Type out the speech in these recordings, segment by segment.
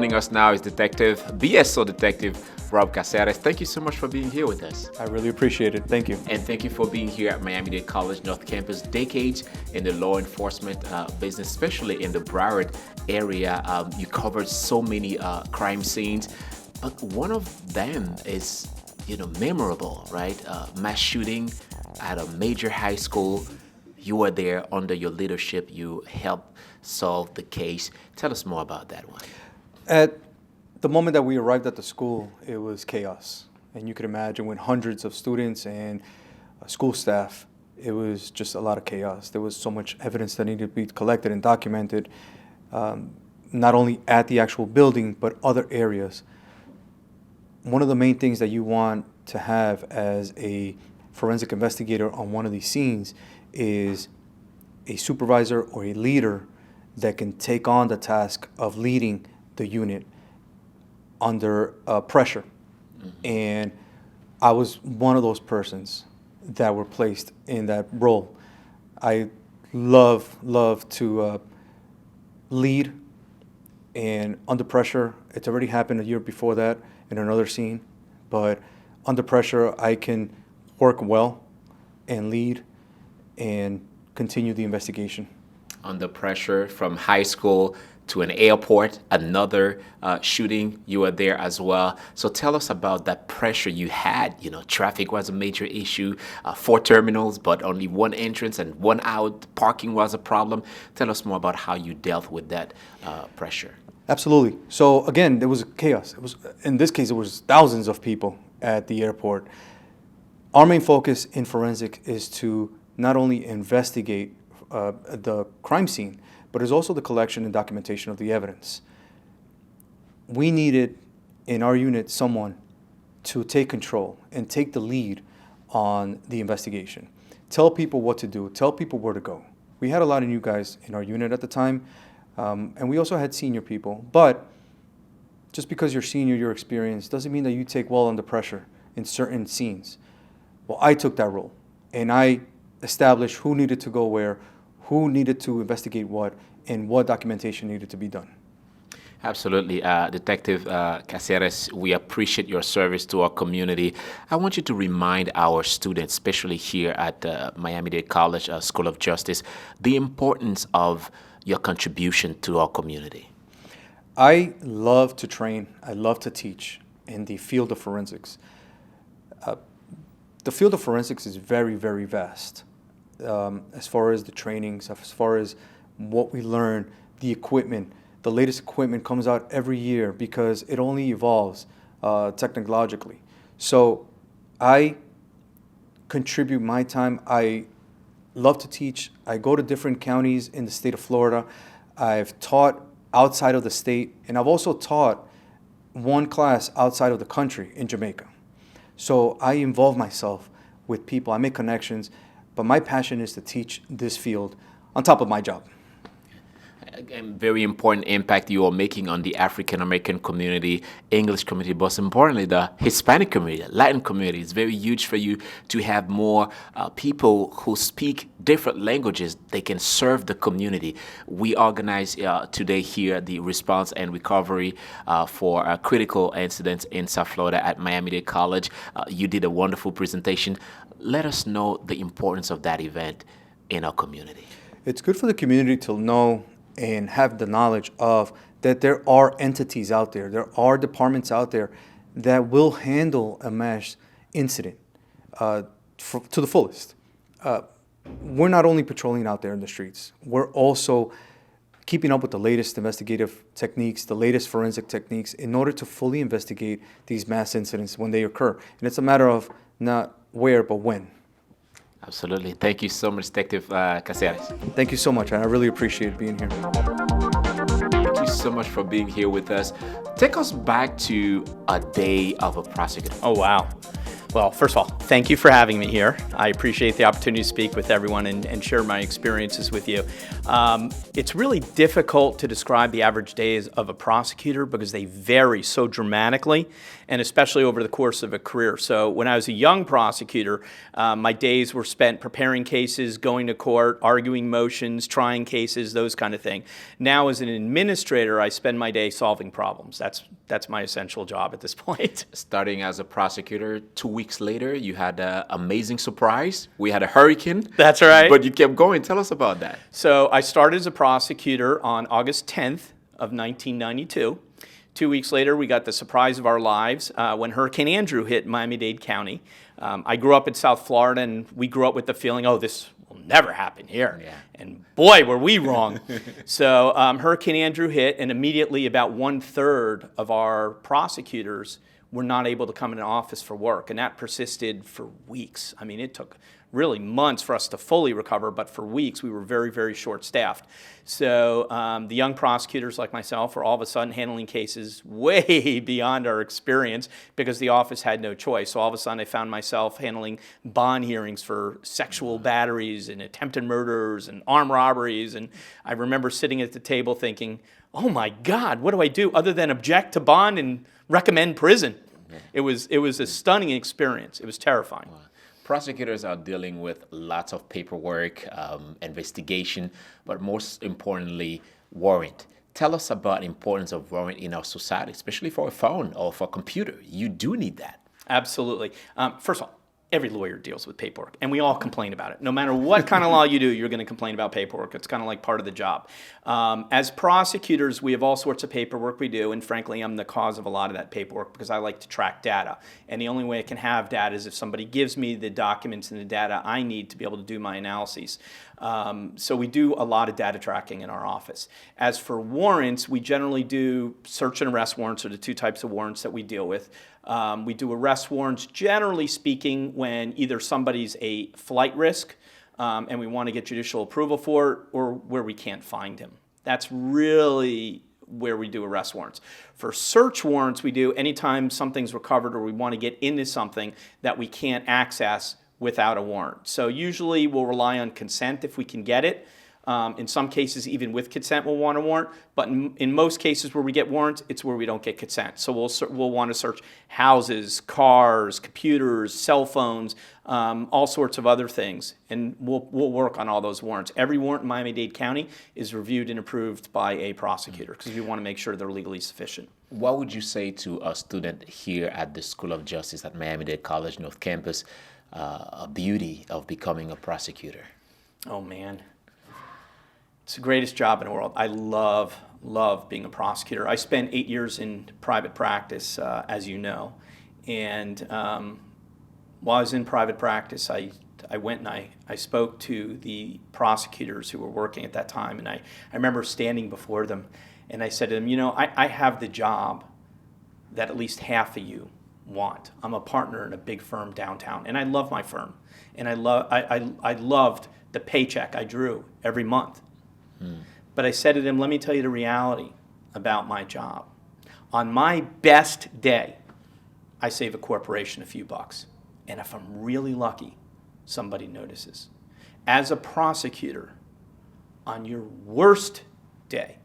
Joining us now is BSO Detective Rob Casarez. Thank you so much for being here with us. I really appreciate it. Thank you. And thank you for being here at Miami-Dade College North Campus. Decades in the law enforcement business, especially in the Broward area. You covered so many crime scenes, but one of them is, memorable, right? Mass shooting at a major high school. You were there under your leadership. You helped solve the case. Tell us more about that one. At the moment that we arrived at the school, it was chaos. And you could imagine with hundreds of students and school staff, it was just a lot of chaos. There was so much evidence that needed to be collected and documented, not only at the actual building, but other areas. One of the main things that you want to have as a forensic investigator on one of these scenes is a supervisor or a leader that can take on the task of leading the unit under pressure. Mm-hmm. And I was one of those persons that were placed in that role. I love to lead, and under pressure, it's already happened a year before that in another scene, but under pressure, I can work well and lead and continue the investigation. Under pressure, from high school to an airport, another shooting, you were there as well. So tell us about that pressure you had. Traffic was a major issue, 4 terminals, but only one entrance and one out. Parking was a problem. Tell us more about how you dealt with that pressure. Absolutely. So again, there was chaos. In this case, it was thousands of people at the airport. Our main focus in forensic is to not only investigate the crime scene, but it's also the collection and documentation of the evidence. We needed in our unit someone to take control and take the lead on the investigation. Tell people what to do, tell people where to go. We had a lot of new guys in our unit at the time, and we also had senior people, but just because you're senior, you're experienced, doesn't mean that you take well under pressure in certain scenes. Well, I took that role, and I established who needed to go where, who needed to investigate what, and what documentation needed to be done. Absolutely. Detective Casarez, we appreciate your service to our community. I want you to remind our students, especially here at Miami-Dade College School of Justice, the importance of your contribution to our community. I love to train, I love to teach in the field of forensics. The field of forensics is very, very vast. As far as the trainings, as far as what we learn, the equipment, the latest equipment comes out every year because it only evolves technologically. So I contribute my time. I love to teach. I go to different counties in the state of Florida. I've taught outside of the state, and I've also taught one class outside of the country in Jamaica. So I involve myself with people. I make connections. But my passion is to teach this field on top of my job. Again, very important impact you are making on the African American community, English community, but most importantly, the Hispanic community, Latin community. It's very huge for you to have more people who speak different languages. They can serve the community. We organize today here the Response and Recovery for critical incidents in South Florida at Miami-Dade College. You did a wonderful presentation. Let us know the importance of that event in our community. It's good for the community to know and have the knowledge of that there are entities out there, there are departments out there that will handle a mass incident to the fullest. We're not only patrolling out there in the streets, we're also keeping up with the latest investigative techniques, the latest forensic techniques in order to fully investigate these mass incidents when they occur. And it's a matter of not where, but when. Absolutely. Thank you so much, Detective Casarez. Thank you so much. I really appreciate being here. Thank you so much for being here with us. Take us back to a day of a prosecutor. Oh, wow. Well, first of all, thank you for having me here. I appreciate the opportunity to speak with everyone and share my experiences with you. It's really difficult to describe the average days of a prosecutor because they vary so dramatically, and especially over the course of a career. So when I was a young prosecutor, my days were spent preparing cases, going to court, arguing motions, trying cases, those kind of thing. Now as an administrator, I spend my day solving problems. That's my essential job at this point. Starting as a prosecutor, 2 weeks later, you had an amazing surprise. We had a hurricane. That's right. But you kept going. Tell us about that. So I started as a prosecutor on August 10th of 1992. 2 weeks later, we got the surprise of our lives when Hurricane Andrew hit Miami-Dade County. I grew up in South Florida, and we grew up with the feeling, oh, this will never happen here. Yeah. And boy, were we wrong. So Hurricane Andrew hit, and immediately about 1/3 of our prosecutors were not able to come into office for work, and that persisted for weeks. I mean, it took really months for us to fully recover, but for weeks we were very, very short-staffed. So the young prosecutors like myself were all of a sudden handling cases way beyond our experience because the office had no choice. So all of a sudden I found myself handling bond hearings for sexual batteries and attempted murders and armed robberies, and I remember sitting at the table thinking, oh my God, what do I do other than object to bond and recommend prison? Yeah. It was a stunning experience. It was terrifying. Wow. Prosecutors are dealing with lots of paperwork, investigation, but most importantly, warrant. Tell us about the importance of warrant in our society, especially for a phone or for a computer. You do need that. Absolutely. First of all, every lawyer deals with paperwork, and we all complain about it. No matter what kind of law you do, you're going to complain about paperwork. It's kind of like part of the job. As prosecutors, we have all sorts of paperwork we do, and frankly, I'm the cause of a lot of that paperwork because I like to track data. And the only way I can have data is if somebody gives me the documents and the data I need to be able to do my analyses. So we do a lot of data tracking in our office. As for warrants, we generally do search and arrest warrants are the two types of warrants that we deal with. We do arrest warrants, generally speaking, when either somebody's a flight risk and we want to get judicial approval for it, or where we can't find him. That's really where we do arrest warrants. For search warrants, we do anytime something's recovered or we want to get into something that we can't access without a warrant. So usually we'll rely on consent if we can get it. In some cases, even with consent, we'll want a warrant. But in most cases where we get warrants, it's where we don't get consent. So we'll want to search houses, cars, computers, cell phones, all sorts of other things. And we'll work on all those warrants. Every warrant in Miami-Dade County is reviewed and approved by a prosecutor because we want to make sure they're legally sufficient. What would you say to a student here at the School of Justice at Miami-Dade College North Campus, a beauty of becoming a prosecutor? Oh, man. It's the greatest job in the world. I love being a prosecutor. I spent 8 years in private practice, as you know. And while I was in private practice, I went and I spoke to the prosecutors who were working at that time. And I remember standing before them, and I said to them, you know, I have the job that at least half of you want. I'm a partner in a big firm downtown, and I love my firm. And I loved the paycheck I drew every month. But I said to them, let me tell you the reality about my job. On my best day, I save a corporation a few bucks. And if I'm really lucky, somebody notices. As a prosecutor, on your worst day,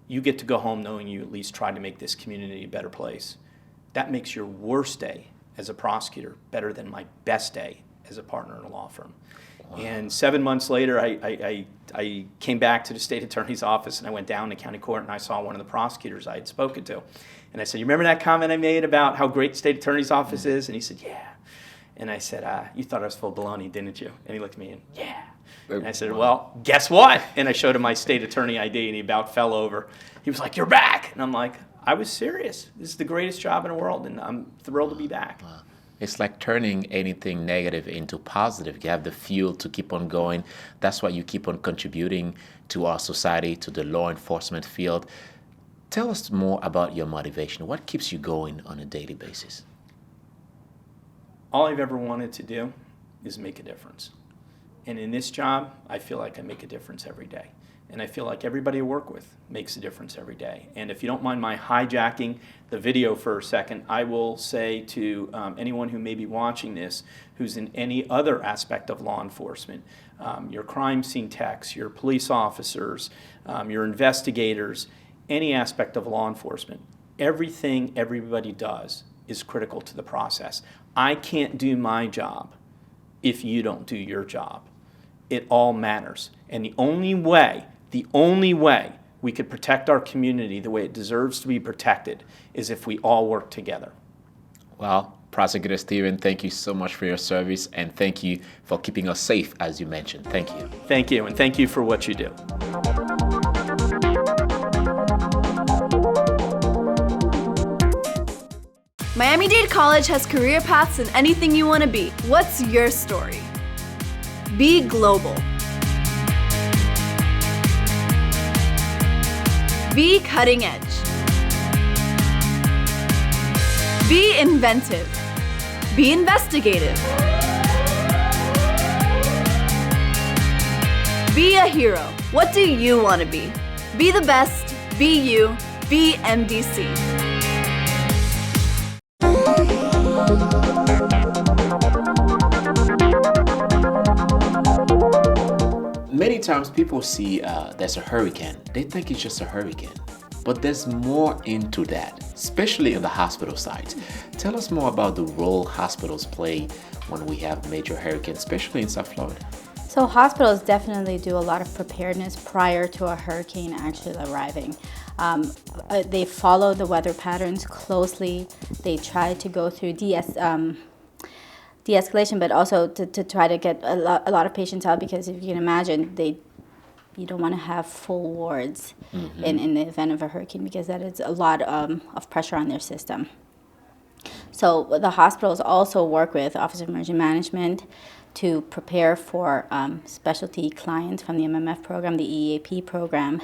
you get to go home knowing you at least tried to make this community a better place. That makes your worst day as a prosecutor better than my best day as a partner in a law firm. Wow. And 7 months later, I came back to the state attorney's office, and I went down to county court, and I saw one of the prosecutors I had spoken to. And I said, you remember that comment I made about how great the state attorney's office is? And he said, yeah. And I said, you thought I was full of baloney, didn't you? And he looked at me and, yeah. And I said, well, guess what? And I showed him my state attorney ID, and he about fell over. He was like, you're back. And I'm like, I was serious. This is the greatest job in the world, and I'm thrilled to be back. Wow. It's like turning anything negative into positive. You have the fuel to keep on going. That's why you keep on contributing to our society, to the law enforcement field. Tell us more about your motivation. What keeps you going on a daily basis? All I've ever wanted to do is make a difference. And in this job, I feel like I make a difference every day. And I feel like everybody I work with makes a difference every day. And if you don't mind my hijacking the video for a second, I will say to anyone who may be watching this who's in any other aspect of law enforcement, your crime scene techs, your police officers, your investigators, any aspect of law enforcement, everything everybody does is critical to the process. I can't do my job if you don't do your job. It all matters. And the only way we could protect our community the way it deserves to be protected is if we all work together. Well, Prosecutor Stephen, thank you so much for your service, and thank you for keeping us safe, as you mentioned. Thank you. Thank you, and thank you for what you do. Miami-Dade College has career paths in anything you want to be. What's your story? Be global. Be cutting edge. Be inventive. Be investigative. Be a hero. What do you want to be? Be the best. Be you. Be MDC. Many times people see there's a hurricane. They think it's just a hurricane. But there's more into that, especially in the hospital side. Tell us more about the role hospitals play when we have major hurricanes, especially in South Florida. So hospitals definitely do a lot of preparedness prior to a hurricane actually arriving. They follow the weather patterns closely. They try to go through de-escalation, but also to try to get a lot of patients out, because if you can imagine, you don't want to have full wards in the event of a hurricane, because that is a lot of pressure on their system. So the hospitals also work with Office of Emergency Management to prepare for specialty clients from the MMF program, the EAP program,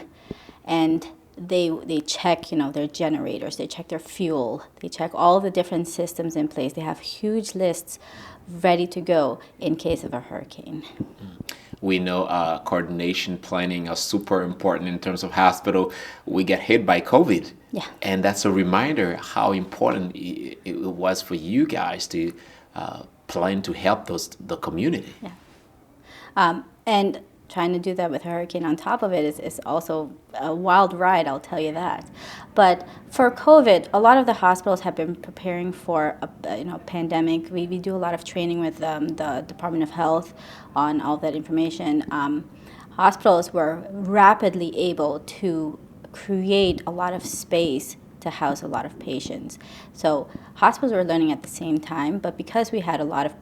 and they check, their generators, they check their fuel, they check all the different systems in place. They have huge lists ready to go in case of a hurricane. We know coordination planning are super important in terms of hospital. We get hit by COVID. Yeah. And that's a reminder how important it was for you guys to plan to help the community. Yeah. And trying to do that with a hurricane on top of it is also a wild ride, I'll tell you that. But for COVID, a lot of the hospitals have been preparing for a pandemic. We do a lot of training with the Department of Health on all that information. Hospitals were rapidly able to create a lot of space to house a lot of patients. So hospitals were learning at the same time, but because we had a lot of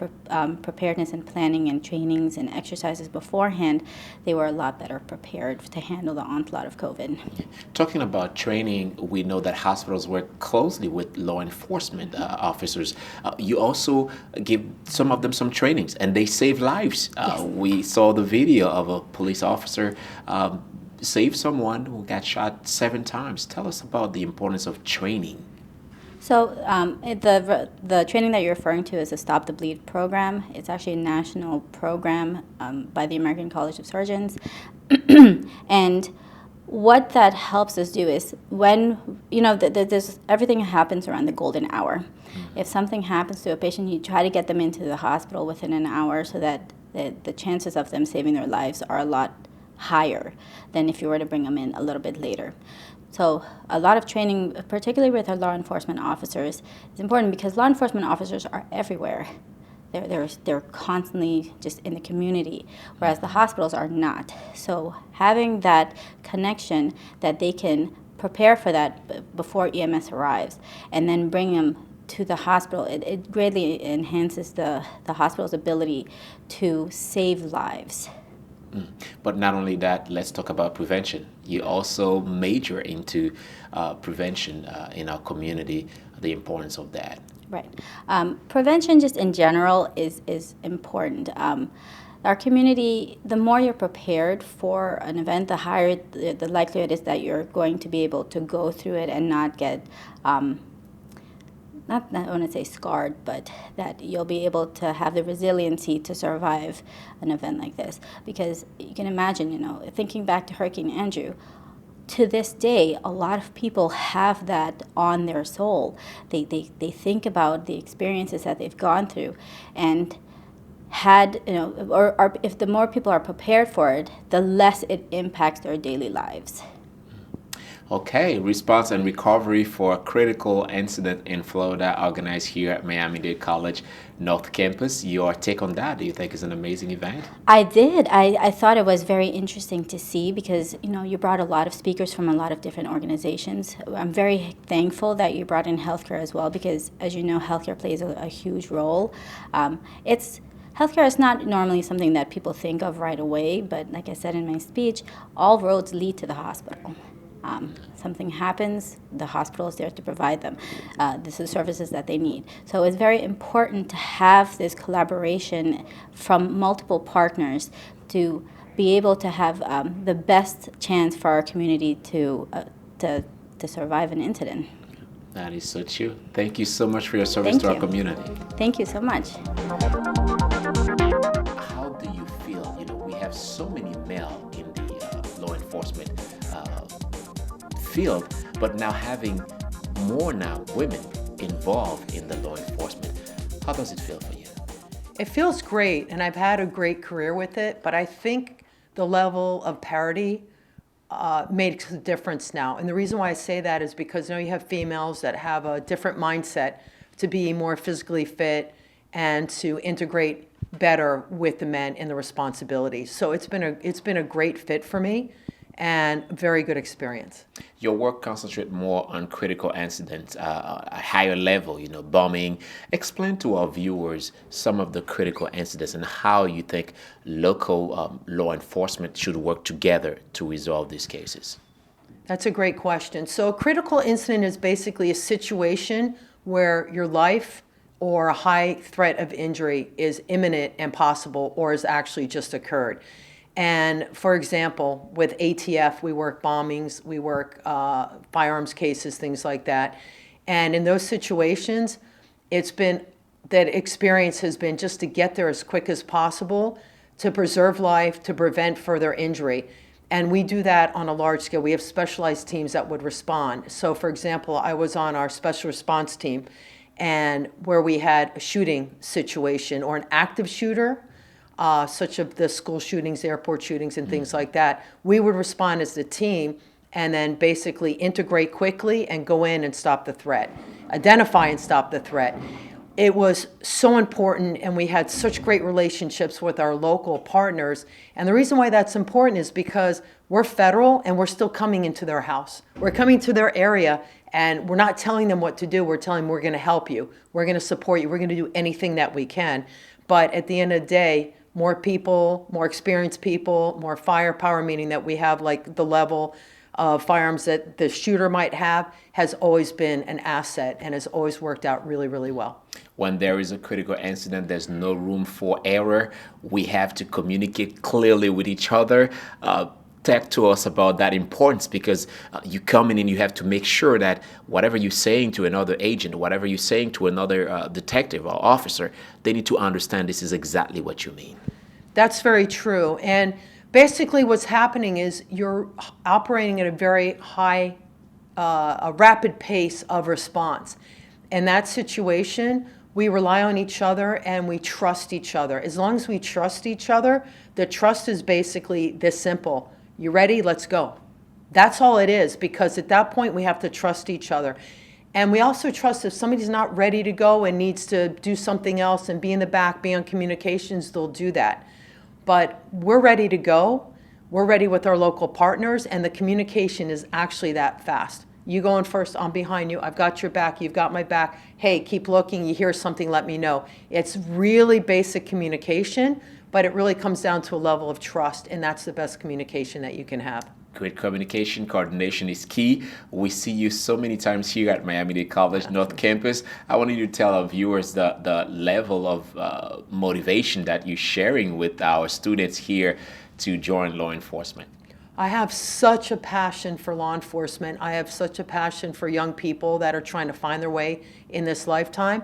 preparedness and planning and trainings and exercises beforehand, they were a lot better prepared to handle the onslaught of COVID. Talking about training, we know that hospitals work closely with law enforcement officers. You also give some of them some trainings, and they save lives. Yes. We saw the video of a police officer save someone who got shot 7 times. Tell us about the importance of training. So the training that you're referring to is the Stop the Bleed program. It's actually a national program by the American College of Surgeons. And what that helps us do is when, there's everything happens around the golden hour. Mm-hmm. If something happens to a patient, you try to get them into the hospital within an hour so that the chances of them saving their lives are a lot higher than if you were to bring them in a little bit later. So a lot of training, particularly with our law enforcement officers, is important because law enforcement officers are everywhere. They're constantly just in the community, whereas the hospitals are not. So having that connection that they can prepare for that before EMS arrives and then bring them to the hospital, it greatly enhances the hospital's ability to save lives. But not only that, let's talk about prevention. You also major into prevention in our community, the importance of that. Right. Prevention just in general is important. Our community, the more you're prepared for an event, the higher the likelihood is that you're going to be able to go through it and not get not I want to say scarred, but that you'll be able to have the resiliency to survive an event like this. Because you can imagine, thinking back to Hurricane Andrew, to this day, a lot of people have that on their soul. They think about the experiences that they've gone through, and or if the more people are prepared for it, the less it impacts their daily lives. Okay, Response and Recovery for a Critical Incident in Florida, organized here at Miami-Dade College North Campus. Your take on that, do you think is an amazing event? I did. I thought it was very interesting to see because, you brought a lot of speakers from a lot of different organizations. I'm very thankful that you brought in healthcare as well because, as you know, healthcare plays a huge role. Healthcare is not normally something that people think of right away, but like I said in my speech, all roads lead to the hospital. Something happens, the hospital is there to provide them. This is services that they need. So it's very important to have this collaboration from multiple partners to be able to have the best chance for our community to survive an incident. That is so true. Thank you so much for your service to our community. Thank you so much. How do you feel? We have so many male in the law enforcement field, but now having more women involved in the law enforcement. How does it feel for you? It feels great, and I've had a great career with it, but I think the level of parity makes a difference now. And the reason why I say that is because you have females that have a different mindset to be more physically fit and to integrate better with the men in the responsibilities. So it's been a great fit for me and a very good experience. Your work concentrates more on critical incidents, a higher level, bombing. Explain to our viewers some of the critical incidents and how you think local law enforcement should work together to resolve these cases. That's a great question. So a critical incident is basically a situation where your life or a high threat of injury is imminent and possible or has actually just occurred. And for example, with ATF, we work bombings, we work firearms cases, things like that. And in those situations, that experience has been just to get there as quick as possible, to preserve life, to prevent further injury. And we do that on a large scale. We have specialized teams that would respond. So for example, I was on our special response team and where we had a shooting situation or an active shooter, such as the school shootings, airport shootings, and things like that, we would respond as the team and then basically integrate quickly and go in and stop the threat, identify and stop the threat. It was so important, and we had such great relationships with our local partners. And the reason why that's important is because we're federal and we're still coming into their house. We're coming to their area and we're not telling them what to do. We're telling them we're going to help you. We're going to support you. We're going to do anything that we can. But at the end of the day, more people, more experienced people, more firepower, meaning that we have like the level of firearms that the shooter might have, has always been an asset and has always worked out really, really well. When there is a critical incident, there's no room for error. We have to communicate clearly with each other. Talk to us about that importance, because you come in and you have to make sure that whatever you're saying to another agent, whatever you're saying to another detective or officer, they need to understand this is exactly what you mean. That's very true. And basically what's happening is you're operating at a very high, a rapid pace of response. In that situation, we rely on each other and we trust each other. As long as we trust each other, the trust is basically this simple. You ready? Let's go. That's all it is, because at that point we have to trust each other. And we also trust if somebody's not ready to go and needs to do something else and be in the back, be on communications, they'll do that. But we're ready to go. We're ready with our local partners, and the communication is actually that fast. You going first, I'm behind you, I've got your back, you've got my back. Hey, keep looking, you hear something, let me know. It's really basic communication, but it really comes down to a level of trust, and that's the best communication that you can have. Great communication, coordination is key. We see you so many times here at Miami-Dade College North Campus. I want you to tell our viewers the level of motivation that you're sharing with our students here to join law enforcement. I have such a passion for law enforcement. I have such a passion for young people that are trying to find their way in this lifetime.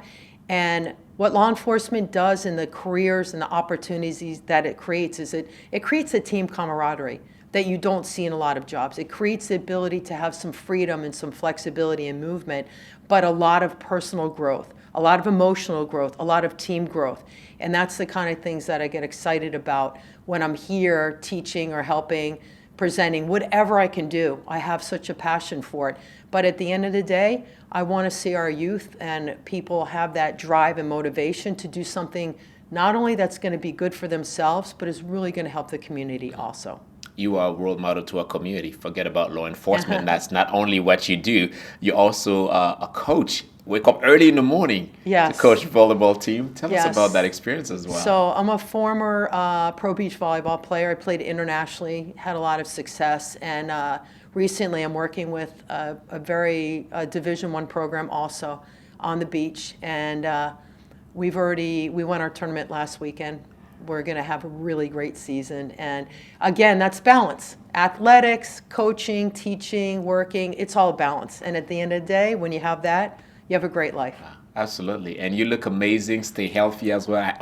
And what law enforcement does in the careers and the opportunities that it creates is it creates a team camaraderie that you don't see in a lot of jobs. It creates the ability to have some freedom and some flexibility and movement, but a lot of personal growth, a lot of emotional growth, a lot of team growth. And that's the kind of things that I get excited about when I'm here teaching or helping, presenting, whatever I can do. I have such a passion for it. But at the end of the day, I want to see our youth and people have that drive and motivation to do something not only that's going to be good for themselves, but is really going to help the community also. You are a role model to our community. Forget about law enforcement. That's not only what you do, you're also a coach. Wake up early in the morning Yes. to coach volleyball team. Tell Yes. us about that experience as well. So I'm a former pro beach volleyball player. I played internationally, had a lot of success, and recently I'm working with a very Division I program also on the beach, and we won our tournament last weekend. We're going to have a really great season, and again, that's balance. Athletics, coaching, teaching, working, it's all balance. And at the end of the day, when you have that, you have a great life. Absolutely. And you look amazing. Stay healthy as well.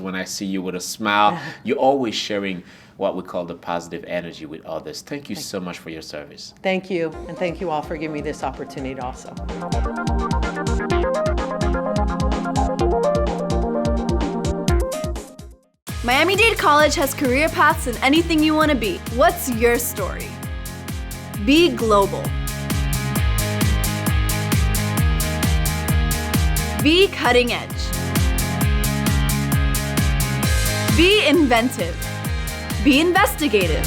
When I see you with a smile, you're always sharing what we call the positive energy with others. Thank you so much for your service. Thank you, and thank you all for giving me this opportunity also. Miami-Dade College has career paths in anything you want to be. What's your story? Be global. Be cutting edge. Be inventive. Be investigative.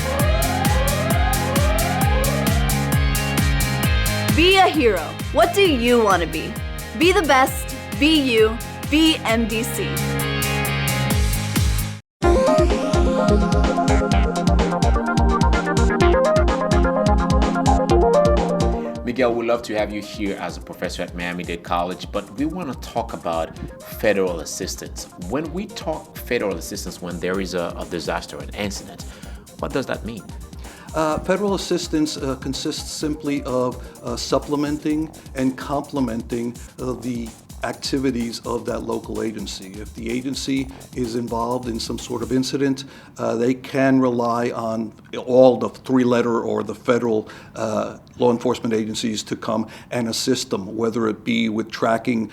Be a hero. What do you want to be? Be the best. Be you. Be MDC. Miguel, we'd love to have you here as a professor at Miami-Dade College, but we want to talk about federal assistance. When we talk federal assistance when there is a disaster, an incident, what does that mean? Federal assistance consists simply of supplementing and complementing the activities of that local agency. If the agency is involved in some sort of incident, they can rely on all the three-letter or the federal law enforcement agencies to come and assist them, whether it be with tracking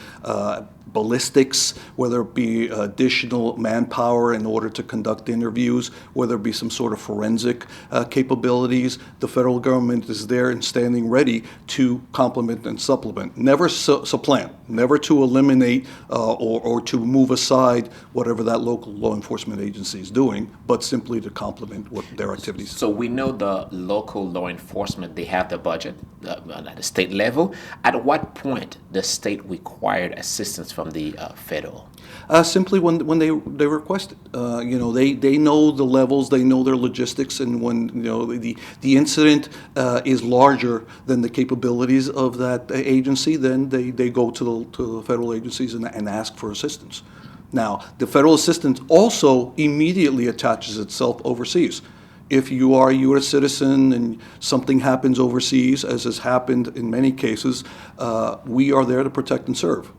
ballistics, whether it be additional manpower in order to conduct interviews, whether it be some sort of forensic capabilities. The federal government is there and standing ready to complement and supplement. Never supplant, never to eliminate or to move aside whatever that local law enforcement agency is doing, but simply to complement what their activities. So we know the local law enforcement, they have the budget at the state level. At what point does state require assistance from the federal? Simply when they request it. They know the levels, they know their logistics, and when the incident is larger than the capabilities of that agency, then they go to the federal agencies and ask for assistance. Now, the federal assistance also immediately attaches itself overseas. If you are a U.S. citizen and something happens overseas, as has happened in many cases, we are there to protect and serve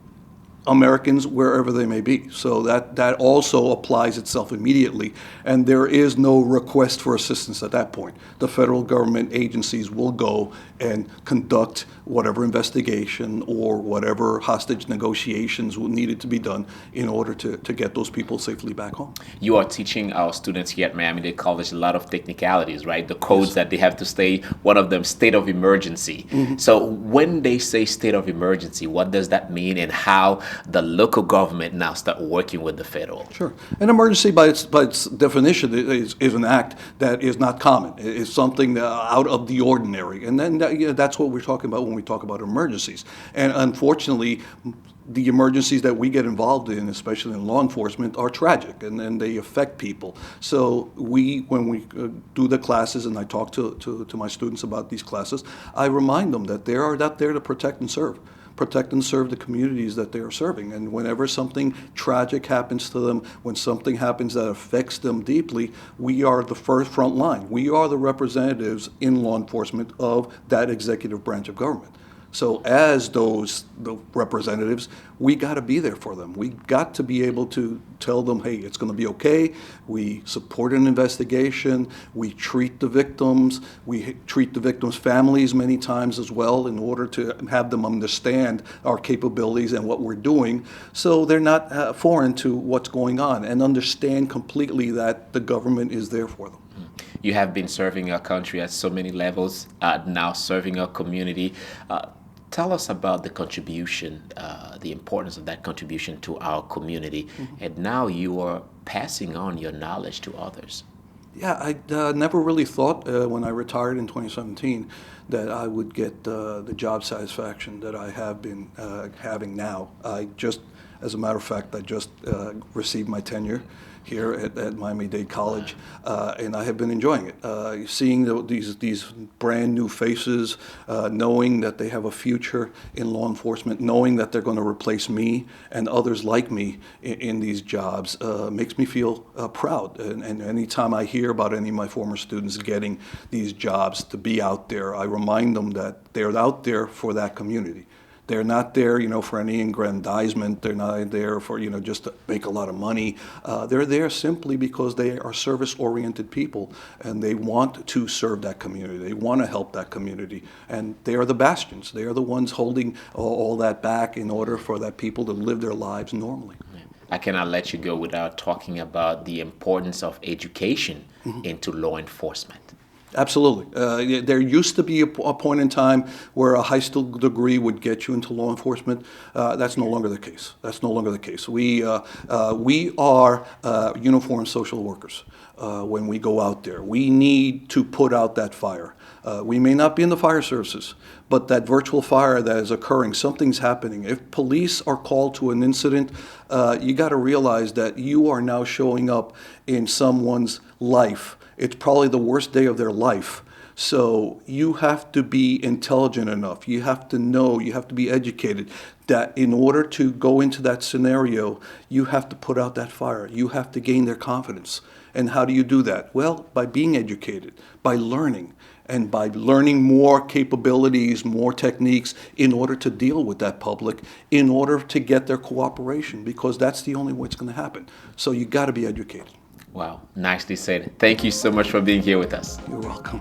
Americans wherever they may be. So that also applies itself immediately, and there is no request for assistance at that point. The federal government agencies will go and conduct whatever investigation or whatever hostage negotiations needed to be done in order to get those people safely back home. You are teaching our students here at Miami-Dade College a lot of technicalities, right? The codes that they have to stay, one of them, state of emergency. Mm-hmm. So when they say state of emergency, what does that mean, and how the local government now start working with the federal? Sure. An emergency by its definition is an act that is not common. It's something out of the ordinary. And then that's what we're talking about when we talk about emergencies. And unfortunately, the emergencies that we get involved in, especially in law enforcement, are tragic, and they affect people. So when we do the classes, and I talk to my students about these classes, I remind them that they are not there to protect and serve. protect and serve the communities that they are serving. And whenever something tragic happens to them, when something happens that affects them deeply, we are the first front line. We are the representatives in law enforcement of that executive branch of government. So as the representatives, we got to be there for them. We got to be able to tell them, hey, it's going to be okay. We support an investigation. We treat the victims. We treat the victims' families many times as well in order to have them understand our capabilities and what we're doing, so they're not foreign to what's going on and understand completely that the government is there for them. You have been serving our country at so many levels, now serving our community. Tell us about the contribution, the importance of that contribution to our community. And now you are passing on your knowledge to others. Yeah, I never really thought when I retired in 2017 that I would get the job satisfaction that I have been having now. As a matter of fact, I just received my tenure here at Miami-Dade College, and I have been enjoying it. Seeing these brand new faces, knowing that they have a future in law enforcement, knowing that they're going to replace me and others like me in these jobs, makes me feel proud. And anytime I hear about any of my former students getting these jobs, to be out there, I remind them that they're out there for that community. They're not there, for any aggrandizement. They're not there for, just to make a lot of money. They're there simply because they are service-oriented people, and they want to serve that community. They want to help that community, and they are the bastions. They are the ones holding all that back in order for that people to live their lives normally. I cannot let you go without talking about the importance of education into law enforcement. Absolutely. There used to be a point in time where a high school degree would get you into law enforcement. That's no longer the case. That's no longer the case. We are uniformed social workers when we go out there. We need to put out that fire. We may not be in the fire services, but that virtual fire that is occurring, something's happening. If police are called to an incident, you got to realize that you are now showing up in someone's life. It's probably the worst day of their life. So you have to be intelligent enough. You have to know, you have to be educated that in order to go into that scenario, you have to put out that fire. You have to gain their confidence. And how do you do that? Well, by being educated, by learning, and by learning more capabilities, more techniques in order to deal with that public, in order to get their cooperation, because that's the only way it's going to happen. So you got to be educated. Wow, nicely said. Thank you so much for being here with us. You're welcome.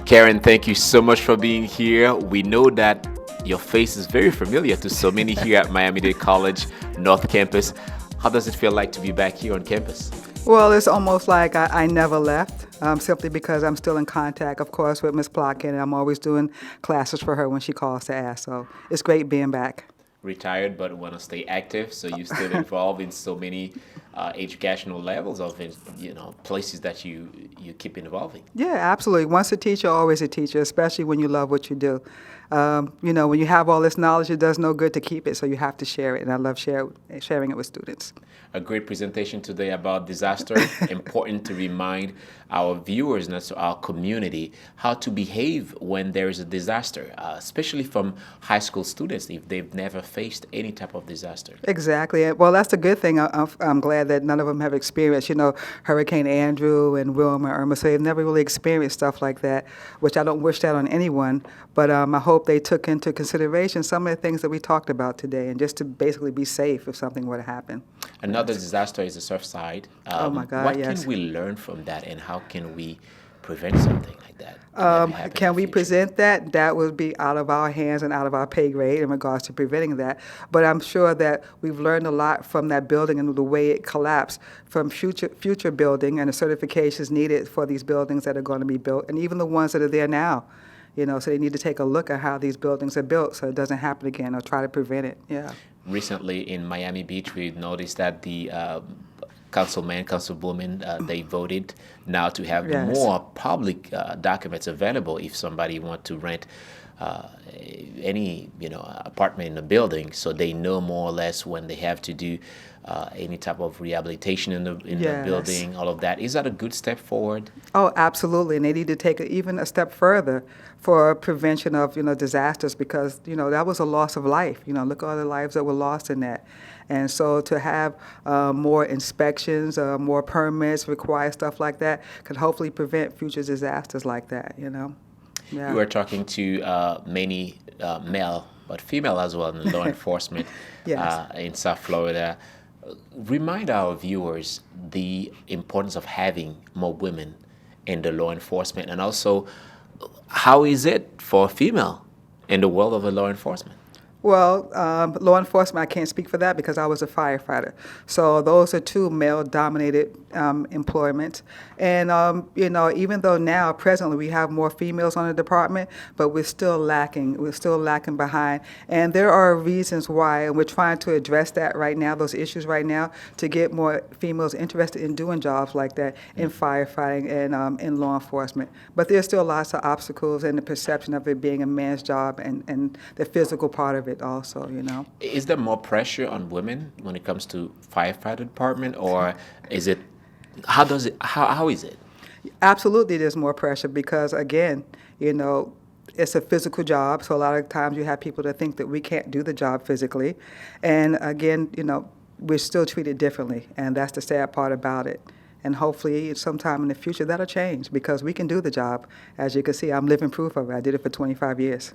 Karen, thank you so much for being here. We know that your face is very familiar to so many here at Miami-Dade College North Campus. How does it feel like to be back here on campus? Well, it's almost like I never left, simply because I'm still in contact, of course, with Ms. Plotkin, and I'm always doing classes for her when she calls to ask. So it's great being back. Retired but want to stay active, so you're still involved in so many educational levels of places that you keep involving. Yeah, absolutely. Once a teacher, always a teacher, especially when you love what you do. When you have all this knowledge, it does no good to keep it, so you have to share it, and I love sharing it with students. A great presentation today about disaster. Important to remind our viewers and also our community how to behave when there is a disaster, especially from high school students if they've never faced any type of disaster. Exactly. Well, that's a good thing. I'm glad that none of them have experienced, Hurricane Andrew and Wilma, Irma, so they've never really experienced stuff like that, which I don't wish that on anyone, but I hope they took into consideration some of the things that we talked about today, and just to basically be safe if something were to happen. Another disaster is the Surfside. Oh my God, what yes. can we learn from that, and how can we prevent something like that? Can we present that? That would be out of our hands and out of our pay grade in regards to preventing that. But I'm sure that we've learned a lot from that building and the way it collapsed, from future building and the certifications needed for these buildings that are going to be built, and even the ones that are there now. So they need to take a look at how these buildings are built so it doesn't happen again, or try to prevent it. Yeah. Recently in Miami Beach, we noticed that the councilwoman, they voted now to have more public documents available if somebody wants to rent any apartment in the building, so they know more or less when they have to do any type of rehabilitation in the Yes. building, all of that. Is that a good step forward? Oh, absolutely. And they need to take it even a step further for prevention of, disasters because, that was a loss of life. Look at all the lives that were lost in that. And so to have more inspections, more permits, require stuff like that could hopefully prevent future disasters like that, Yeah. You were talking to many male, but female as well in law enforcement Yes. in South Florida. Remind our viewers the importance of having more women in the law enforcement, and also how is it for a female in the world of the law enforcement? Well, law enforcement, I can't speak for that because I was a firefighter. So those are two male-dominated employments. And, even though now, presently, we have more females on the department, but we're still lacking. We're still lacking behind. And there are reasons why, and we're trying to address that right now, those issues right now, to get more females interested in doing jobs like that in firefighting and in law enforcement. But there's still lots of obstacles and the perception of it being a man's job and the physical part of it also, Is there more pressure on women when it comes to firefighter department, or is it, how is it? Absolutely, there's more pressure because, again, it's a physical job. So a lot of times you have people that think that we can't do the job physically. And again, we're still treated differently. And that's the sad part about it. And hopefully sometime in the future that'll change because we can do the job. As you can see, I'm living proof of it. I did it for 25 years.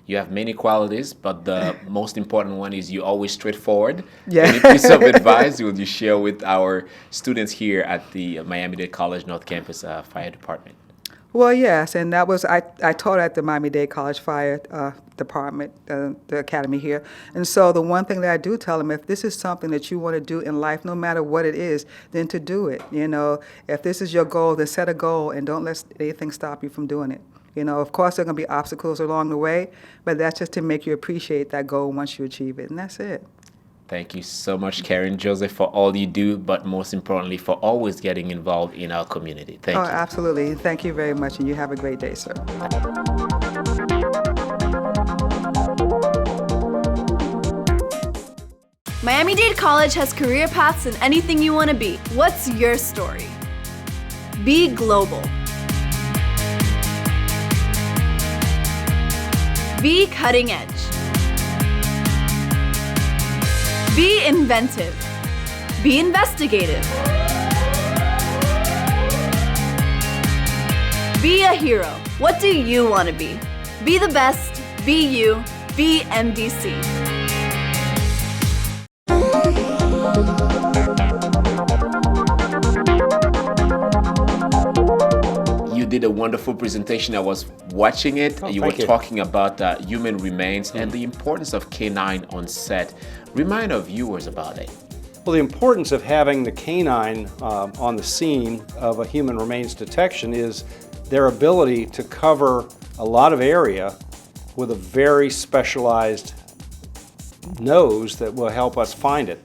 You have many qualities, but the most important one is you're always straightforward. Yeah. Any piece of advice would you share with our students here at the Miami-Dade College North Campus Fire Department? Well, yes, and that was, I taught at the Miami-Dade College Fire Department, the academy here. And so the one thing that I do tell them, if this is something that you want to do in life, no matter what it is, then to do it. If this is your goal, then set a goal and don't let anything stop you from doing it. Of course, there are going to be obstacles along the way, but that's just to make you appreciate that goal once you achieve it, and that's it. Thank you so much, Karen Joseph, for all you do, but most importantly, for always getting involved in our community. Thank you. Absolutely. Thank you very much, and you have a great day, sir. Miami-Dade College has career paths in anything you want to be. What's your story? Be global. Be cutting edge. Be inventive. Be investigative. Be a hero. What do you want to be? Be the best. Be you. Be MDC. You did a wonderful presentation. I was watching it. You were talking about human remains and the importance of canine on set. Remind our viewers about it. Well, the importance of having the canine on the scene of a human remains detection is their ability to cover a lot of area with a very specialized nose that will help us find it.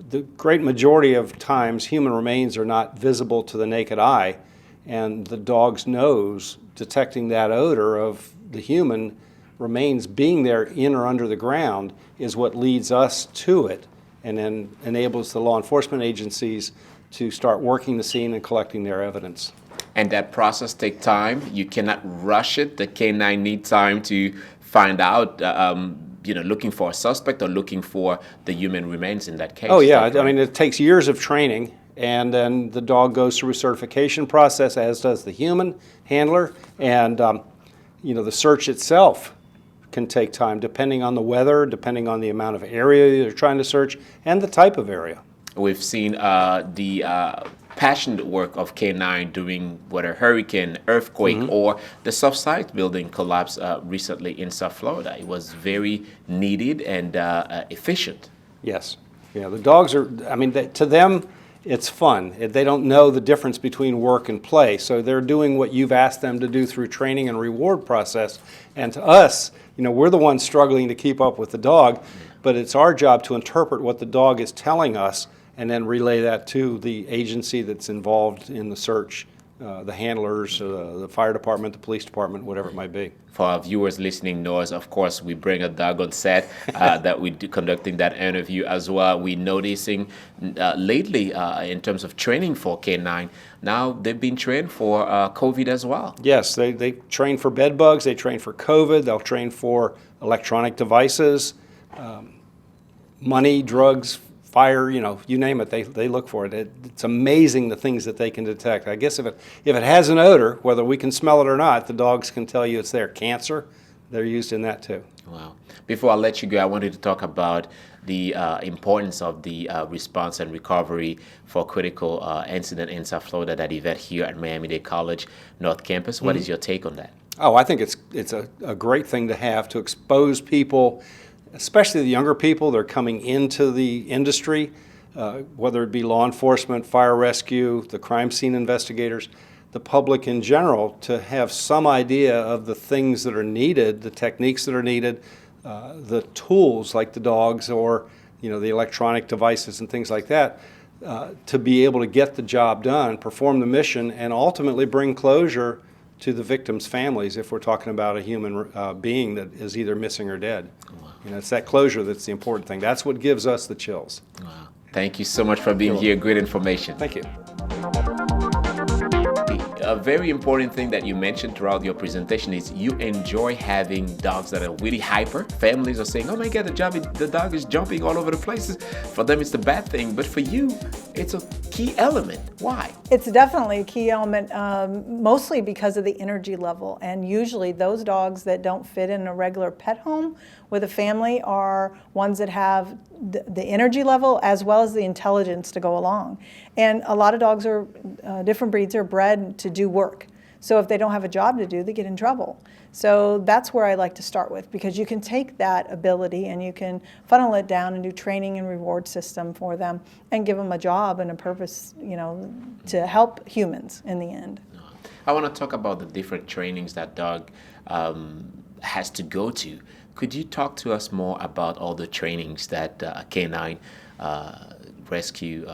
The great majority of times, human remains are not visible to the naked eye, and the dog's nose detecting that odor of the human remains being there in or under the ground is what leads us to it and then enables the law enforcement agencies to start working the scene and collecting their evidence. And that process takes time. You cannot rush it. The canine need time to find out, looking for a suspect or looking for the human remains in that case. Oh yeah, I mean it takes years of training, and then the dog goes through a certification process, as does the human handler, and the search itself can take time depending on the weather, depending on the amount of area you're trying to search, and the type of area. We've seen the passionate work of K9 during whether hurricane, earthquake, or the Southside building collapse recently in South Florida. It was very needed and efficient. Yes. Yeah, the dogs are, to them, it's fun. They don't know the difference between work and play, so they're doing what you've asked them to do through training and reward process. And to us, we're the ones struggling to keep up with the dog, but it's our job to interpret what the dog is telling us and then relay that to the agency that's involved in the search the handlers, the fire department, the police department, whatever it might be. For our viewers listening, knows, of course, we bring a dog on set that we do conducting that interview as well. We're noticing lately in terms of training for K9, now they've been trained for COVID as well. Yes, they train for bed bugs, they train for COVID, they'll train for electronic devices, money, drugs, fire, you name it, they look for it. It's amazing the things that they can detect. I guess if it has an odor, whether we can smell it or not, the dogs can tell you it's there. Cancer, they're used in that too. Wow. Before I let you go, I wanted to talk about the importance of the response and recovery for critical incident in South Florida, that event here at Miami-Dade College North Campus. What is your take on that? Oh, I think it's a great thing to have to expose people, especially the younger people that are coming into the industry, whether it be law enforcement, fire rescue, the crime scene investigators, the public in general, to have some idea of the things that are needed, the techniques that are needed, the tools like the dogs or the electronic devices and things like that, to be able to get the job done, perform the mission, and ultimately bring closure to the victims' families if we're talking about a human being that is either missing or dead. Wow. It's that closure that's the important thing. That's what gives us the chills. Wow. Thank you so much for being here. Great information. Thank you. A very important thing that you mentioned throughout your presentation is you enjoy having dogs that are really hyper. Families are saying, oh my God, the dog is jumping all over the places. For them, it's the bad thing, but for you, it's a key element. Why? It's definitely a key element, mostly because of the energy level. And usually those dogs that don't fit in a regular pet home with a family are ones that have the energy level as well as the intelligence to go along. And a lot of dogs are, different breeds are bred to do work. So if they don't have a job to do, they get in trouble. So that's where I like to start with, because you can take that ability and you can funnel it down and do training and reward system for them and give them a job and a purpose, to help humans in the end. I want to talk about the different trainings that dog has to go to. Could you talk to us more about all the trainings that K9 rescue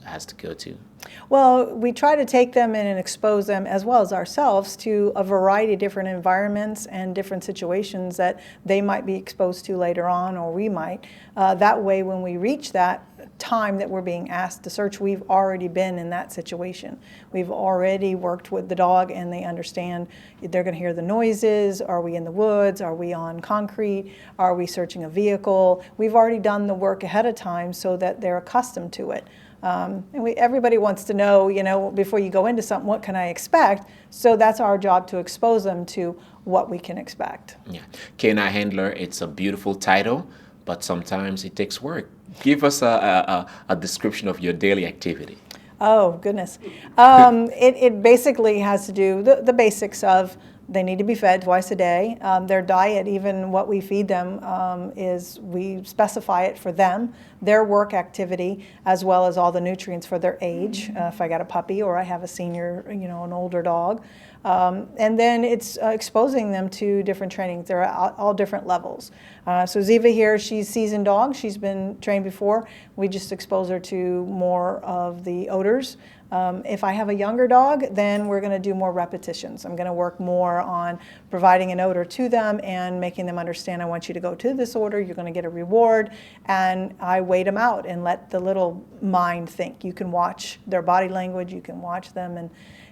has to go to? Well, we try to take them in and expose them, as well as ourselves, to a variety of different environments and different situations that they might be exposed to later on, or we might. That way, when we reach that time that we're being asked to search, we've already been in that situation. We've already worked with the dog and they understand they're going to hear the noises. Are we in the woods? Are we on concrete? Are we searching a vehicle? We've already done the work ahead of time so that they're accustomed to it. And everybody wants to know, before you go into something, what can I expect? So that's our job, to expose them to what we can expect. Yeah, K9 Handler, it's a beautiful title, but sometimes it takes work. Give us a description of your daily activity. Oh, goodness. It basically has to do the basics of they need to be fed twice a day. Their diet, even what we feed them, is we specify it for them, their work activity, as well as all the nutrients for their age. If I got a puppy or I have a senior, an older dog. And then it's exposing them to different trainings. They're at all different levels. So Ziva here, she's seasoned dog. She's been trained before. We just expose her to more of the odors. If I have a younger dog, then we're going to do more repetitions. I'm going to work more on providing an odor to them and making them understand, I want you to go to this odor, you're going to get a reward, and I wait them out and let the little mind think. You can watch their body language, you can watch them, and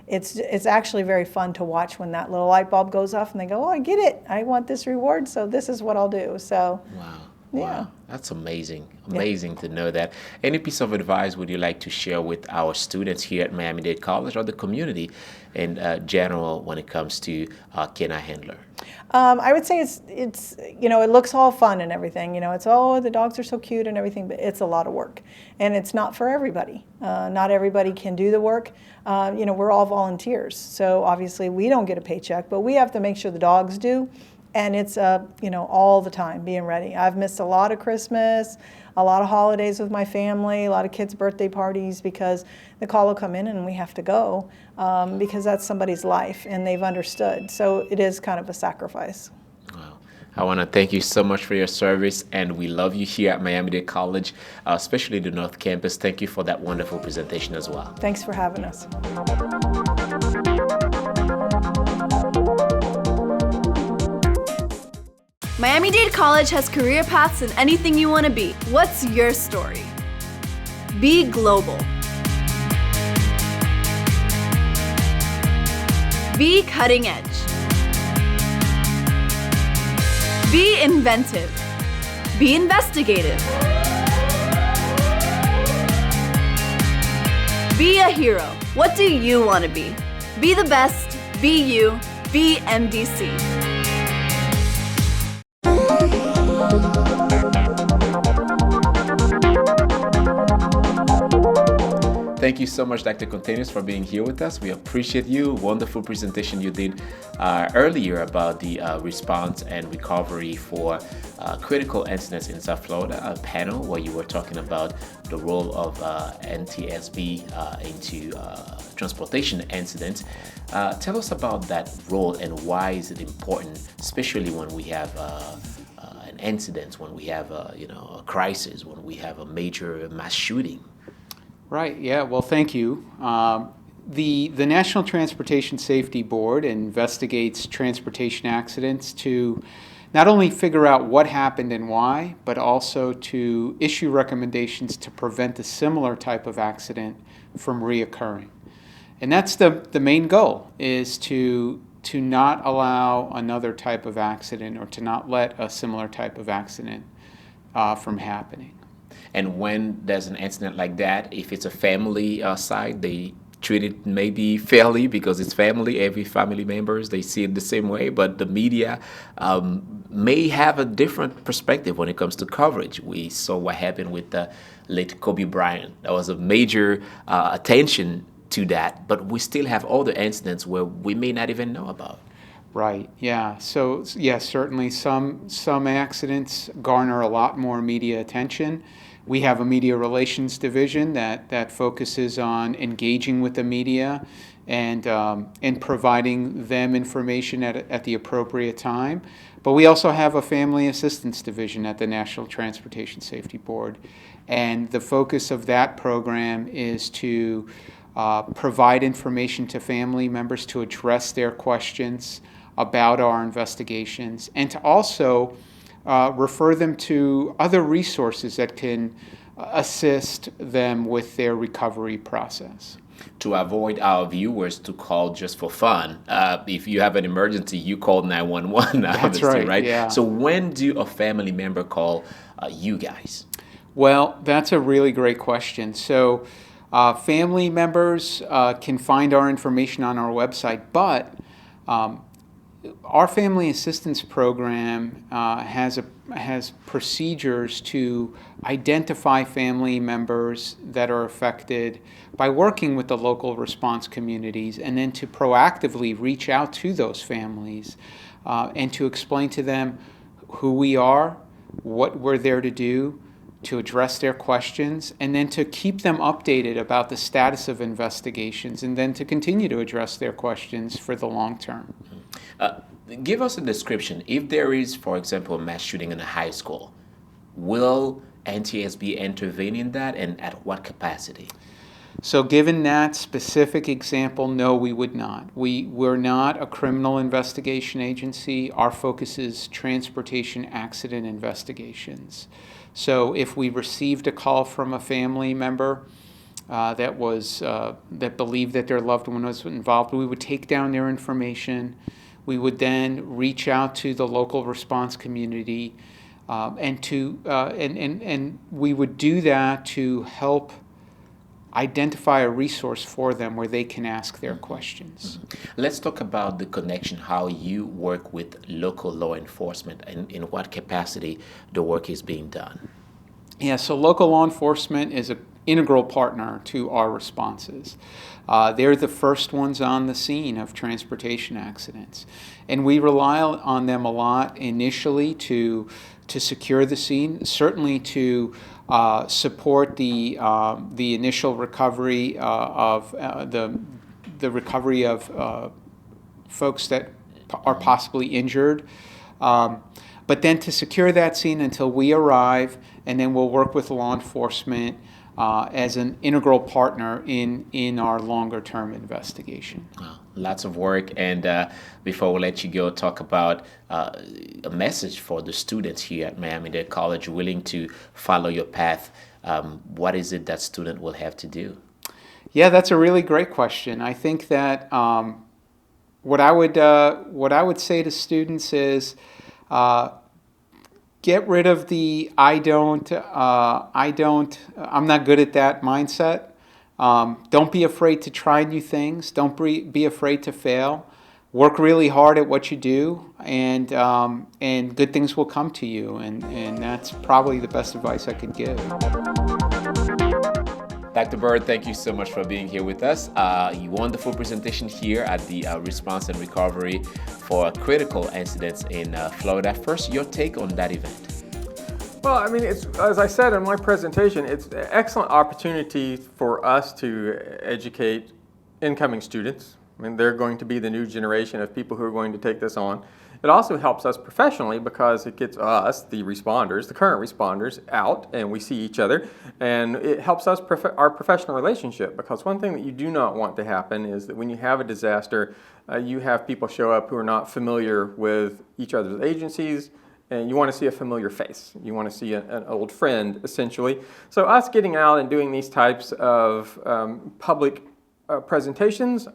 it's actually very fun to watch when that little light bulb goes off and they go, oh, I get it, I want this reward, so this is what I'll do. So. Wow. Yeah. Wow, that's amazing. Amazing to know that. Any piece of advice would you like to share with our students here at Miami-Dade College or the community in general when it comes to K9 Handler? I would say it's it looks all fun and everything. It's, oh, the dogs are so cute and everything, but it's a lot of work. And it's not for everybody. Not everybody can do the work. We're all volunteers. So obviously we don't get a paycheck, but we have to make sure the dogs do. And it's, all the time being ready. I've missed a lot of Christmas, a lot of holidays with my family, a lot of kids' birthday parties, because the call will come in and we have to go because that's somebody's life and they've understood. So it is kind of a sacrifice. Wow. I want to thank you so much for your service, and we love you here at Miami-Dade College, especially the North Campus. Thank you for that wonderful presentation as well. Thanks for having us. Miami-Dade College has career paths in anything you want to be. What's your story? Be global. Be cutting edge. Be inventive. Be investigative. Be a hero. What do you want to be? Be the best. Be you. Be MDC. Thank you so much, Dr. Containers, for being here with us. We appreciate you. Wonderful presentation you did earlier about the response and recovery for critical incidents in South Florida, a panel where you were talking about the role of NTSB into transportation incidents. Tell us about that role and why is it important, especially when we have an incident, when we have a crisis, when we have a major mass shooting. Right, yeah, well, thank you. The National Transportation Safety Board investigates transportation accidents to not only figure out what happened and why, but also to issue recommendations to prevent a similar type of accident from reoccurring. And that's the main goal, is to not allow another type of accident or to not let a similar type of accident from happening. And when there's an incident like that, if it's a family side, they treat it maybe fairly because it's family, every family members, they see it the same way, but the media may have a different perspective when it comes to coverage. We saw what happened with the late Kobe Bryant. There was a major attention to that, but we still have other incidents where we may not even know about. Right, yeah. So, yes, certainly some accidents garner a lot more media attention. We have a media relations division that focuses on engaging with the media and providing them information at the appropriate time. But we also have a family assistance division at the National Transportation Safety Board. And the focus of that program is to provide information to family members to address their questions about our investigations, and to also refer them to other resources that can assist them with their recovery process. To avoid our viewers to call just for fun, if you have an emergency, you call 911. That's right, yeah. So when do a family member call you guys? Well, that's a really great question. So family members can find our information on our website, but our family assistance program has procedures to identify family members that are affected by working with the local response communities, and then to proactively reach out to those families and to explain to them who we are, what we're there to do, to address their questions, and then to keep them updated about the status of investigations, and then to continue to address their questions for the long term. Give us a description. If there is, for example, a mass shooting in a high school, will NTSB intervene in that, and at what capacity? So given that specific example, no, we would not. We're not a criminal investigation agency. Our focus is transportation accident investigations. So if we received a call from a family member that believed that their loved one was involved, we would take down their information. We would then reach out to the local response community, and we would do that to help identify a resource for them where they can ask their questions. Let's talk about the connection, how you work with local law enforcement and in what capacity the work is being done. Yeah, so local law enforcement is an integral partner to our responses. They're the first ones on the scene of transportation accidents. And we rely on them a lot initially to secure the scene, certainly to support the initial recovery of the recovery of folks that are possibly injured, but then to secure that scene until we arrive, and then we'll work with law enforcement as an integral partner in our longer term investigation. Lots of work, and before we let you go, talk about a message for the students here at Miami-Dade College willing to follow your path. What is it that student will have to do? Yeah, that's a really great question. I think that what I would say to students is get rid of the I'm not good at that mindset. Don't be afraid to try new things. Don't be afraid to fail. Work really hard at what you do, and good things will come to you. And that's probably the best advice I could give. Dr. Bird, thank you so much for being here with us. Wonderful presentation here at the Response and Recovery for Critical Incidents in Florida. First, your take on that event. Well, I mean, it's, as I said in my presentation, it's an excellent opportunity for us to educate incoming students. I mean, they're going to be the new generation of people who are going to take this on. It also helps us professionally because it gets us, the responders, the current responders, out and we see each other. And it helps us our professional relationship, because one thing that you do not want to happen is that when you have a disaster, you have people show up who are not familiar with each other's agencies, and you want to see a familiar face. You want to see an old friend, essentially. So us getting out and doing these types of public presentations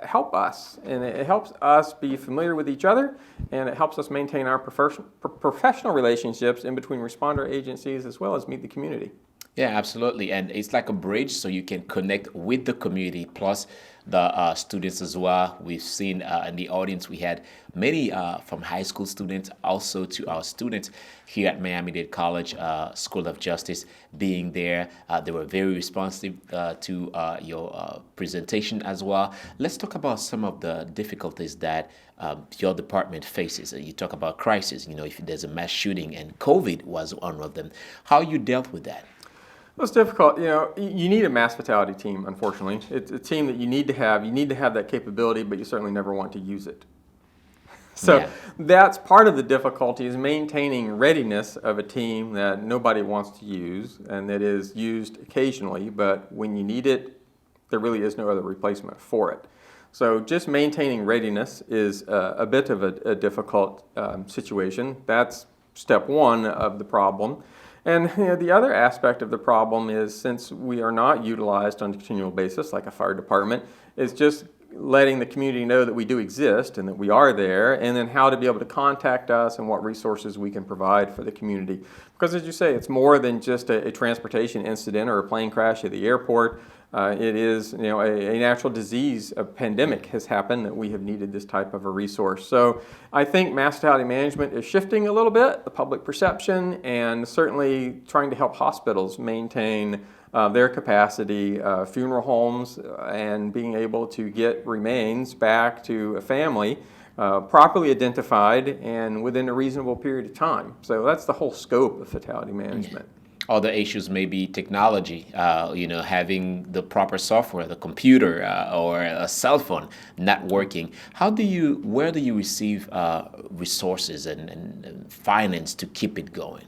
help us, and it helps us be familiar with each other, and it helps us maintain our professional relationships in between responder agencies as well as meet the community. Yeah, absolutely. And it's like a bridge, so you can connect with the community, plus the students as well. We've seen in the audience, we had many from high school students, also to our students here at Miami-Dade College School of Justice being there. They were very responsive to your presentation as well. Let's talk about some of the difficulties that your department faces. You talk about crisis, if there's a mass shooting, and COVID was one of them. How you dealt with that? Well, it's difficult. You need a mass fatality team, unfortunately. It's a team that you need to have. You need to have that capability, but you certainly never want to use it. So that's part of the difficulty, is maintaining readiness of a team that nobody wants to use and that is used occasionally, but when you need it, there really is no other replacement for it. So just maintaining readiness is a bit of a difficult situation. That's step one of the problem. And the other aspect of the problem is, since we are not utilized on a continual basis like a fire department, is just letting the community know that we do exist and that we are there, and then how to be able to contact us and what resources we can provide for the community. Because as you say, it's more than just a transportation incident or a plane crash at the airport. It is, a natural disease, a pandemic has happened that we have needed this type of a resource. So I think mass fatality management is shifting a little bit, the public perception, and certainly trying to help hospitals maintain their capacity, funeral homes, and being able to get remains back to a family properly identified and within a reasonable period of time. So that's the whole scope of fatality management. Other issues may be technology, having the proper software, the computer or a cell phone not working. Where do you receive resources and finance to keep it going?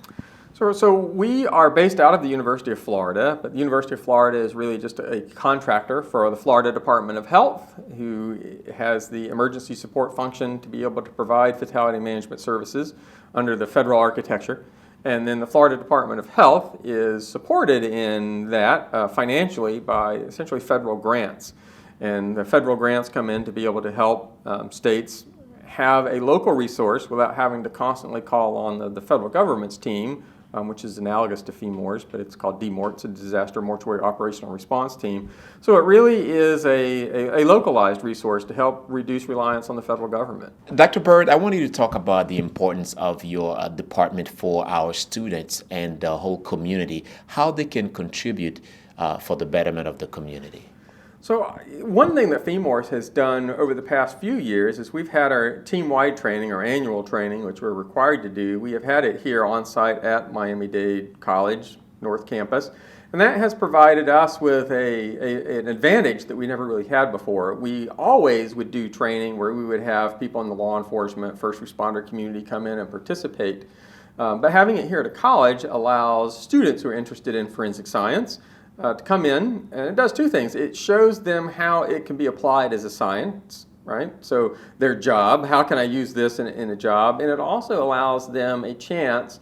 So we are based out of the University of Florida, but the University of Florida is really just a contractor for the Florida Department of Health, who has the emergency support function to be able to provide fatality management services under the federal architecture. And then the Florida Department of Health is supported in that financially by essentially federal grants. And the federal grants come in to be able to help states have a local resource without having to constantly call on the federal government's team, which is analogous to FEMOR's, but it's called DMOR. It's a Disaster Mortuary Operational Response Team. So it really is a localized resource to help reduce reliance on the federal government. Dr. Bird, I want you to talk about the importance of your department for our students and the whole community, how they can contribute for the betterment of the community. So one thing that FEMOR's has done over the past few years is we've had our team-wide training, our annual training, which we're required to do. We have had it here on site at Miami-Dade College, North Campus, and that has provided us with an advantage that we never really had before. We always would do training where we would have people in the law enforcement, first responder community come in and participate. But having it here at a college allows students who are interested in forensic science to come in, and it does two things. It shows them how it can be applied as a science, right? So their job, how can I use this in a job? And it also allows them a chance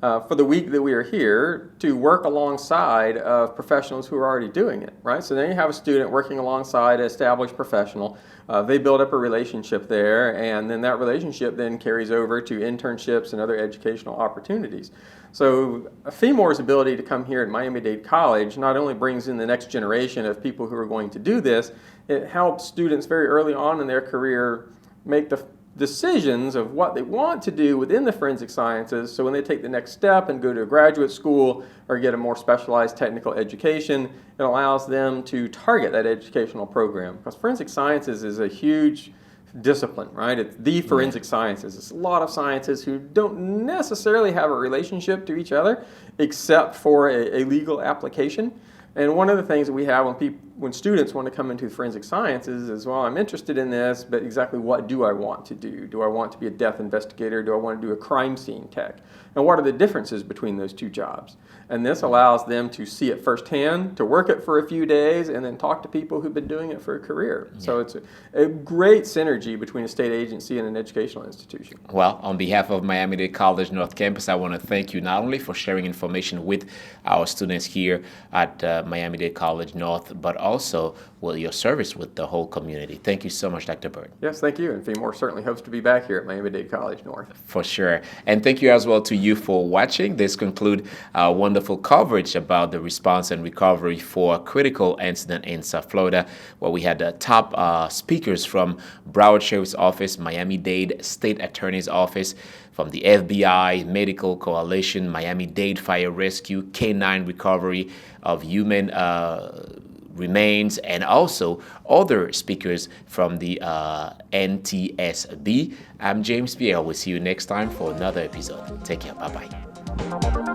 for the week that we are here to work alongside of professionals who are already doing it, right? So then you have a student working alongside an established professional. They build up a relationship there, and then that relationship then carries over to internships and other educational opportunities. So FEMOR's ability to come here at Miami-Dade College not only brings in the next generation of people who are going to do this, it helps students very early on in their career make the decisions of what they want to do within the forensic sciences, so when they take the next step and go to a graduate school or get a more specialized technical education, it allows them to target that educational program. Because forensic sciences is a huge discipline, right? It's the forensic sciences. It's a lot of sciences who don't necessarily have a relationship to each other except for a legal application. And one of the things that we have when students want to come into forensic sciences is, well, I'm interested in this, but exactly what do I want to do? Do I want to be a death investigator? Do I want to do a crime scene tech? And what are the differences between those two jobs? And this allows them to see it firsthand, to work it for a few days, and then talk to people who've been doing it for a career. Yeah. So it's a great synergy between a state agency and an educational institution. Well, on behalf of Miami-Dade College North Campus, I want to thank you not only for sharing information with our students here at Miami-Dade College North, but also with your service with the whole community. Thank you so much, Dr. Bird. Yes, thank you. And FEMOR certainly hopes to be back here at Miami-Dade College North. For sure. And thank you as well to you for watching. This concludes our wonderful coverage about the response and recovery for a critical incident in South Florida, where we had the top speakers from Broward Sheriff's Office, Miami-Dade State Attorney's Office, from the FBI, Medical Coalition, Miami-Dade Fire Rescue, Canine Recovery of Human Remains, and also other speakers from the NTSB. I'm James Pierre. We'll see you next time for another episode. Take care. Bye-bye.